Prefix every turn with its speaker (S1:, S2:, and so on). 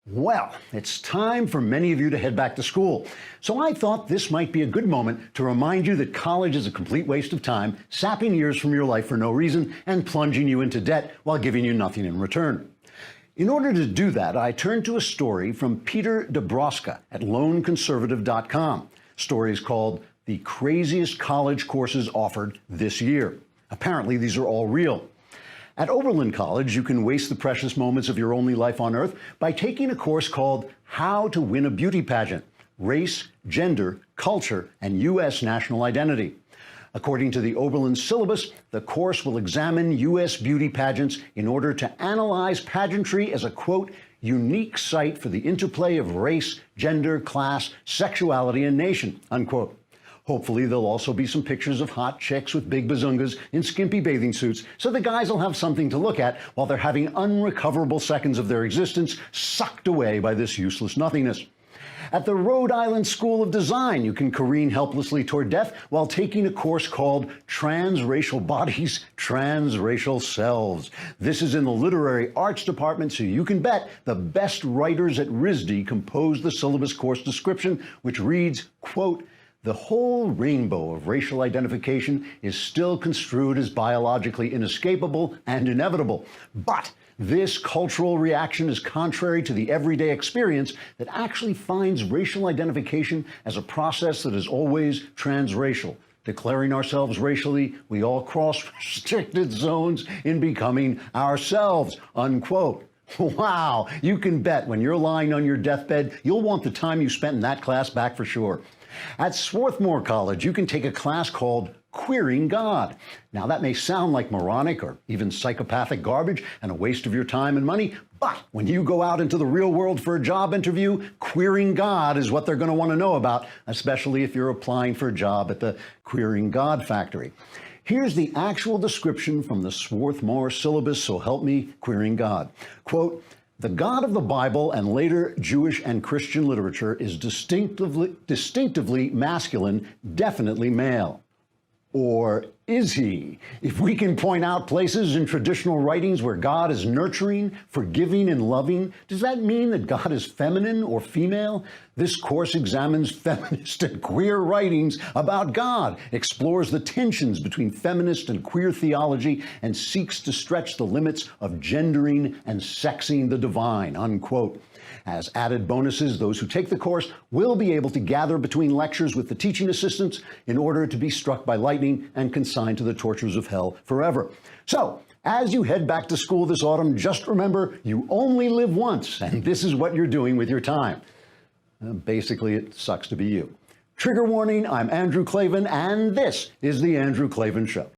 S1: Well, it's time for many of you to head back to school. So I thought this might be a good moment to remind you that college is a complete waste of time, sapping years from your life for no reason, and plunging you into debt while giving you nothing in return. In order to do that, I turned to a story from Peter Dabroska at loneconservative.com. Story is called "The Craziest College Courses Offered This Year." Apparently, these are all real. At Oberlin College, you can waste the precious moments of your only life on Earth by taking a course called How to Win a Beauty Pageant: Race, Gender, Culture, and U.S. National Identity. According to the Oberlin syllabus, the course will examine U.S. beauty pageants in order to analyze pageantry as a, quote, unique site for the interplay of race, gender, class, sexuality, and nation, unquote. Hopefully, there'll also be some pictures of hot chicks with big bazungas in skimpy bathing suits, so the guys will have something to look at while they're having unrecoverable seconds of their existence sucked away by this useless nothingness. At the Rhode Island School of Design, you can careen helplessly toward death while taking a course called Transracial Bodies, Transracial Selves. This is in the Literary Arts Department, so you can bet the best writers at RISD composed the syllabus course description, which reads, quote, "The whole rainbow of racial identification is still construed as biologically inescapable and inevitable. But this cultural reaction is contrary to the everyday experience that actually finds racial identification as a process that is always transracial. Declaring ourselves racially, we all cross restricted zones in becoming ourselves," unquote. Wow, you can bet when you're lying on your deathbed, you'll want the time you spent in that class back for sure. At Swarthmore College, you can take a class called Queering God. Now, that may sound like moronic or even psychopathic garbage and a waste of your time and money, but when you go out into the real world for a job interview, queering God is what they're going to want to know about, especially if you're applying for a job at the Queering God factory. Here's the actual description from the Swarthmore syllabus, so help me, Queering God. Quote, "The God of the Bible and later Jewish and Christian literature is distinctively masculine, definitely male." Or is he? If we can point out places in traditional writings where God is nurturing, forgiving, and loving, does that mean that God is feminine or female? This course examines feminist and queer writings about God, explores the tensions between feminist and queer theology, and seeks to stretch the limits of gendering and sexing the divine, unquote. As added bonuses, those who take the course will be able to gather between lectures with the teaching assistants in order to be struck by lightning and consigned to the tortures of hell forever. So, as you head back to school this autumn, just remember you only live once, and this is what you're doing with your time. Basically, it sucks to be you. Trigger warning, I'm Andrew Klavan, and this is The Andrew Klavan Show.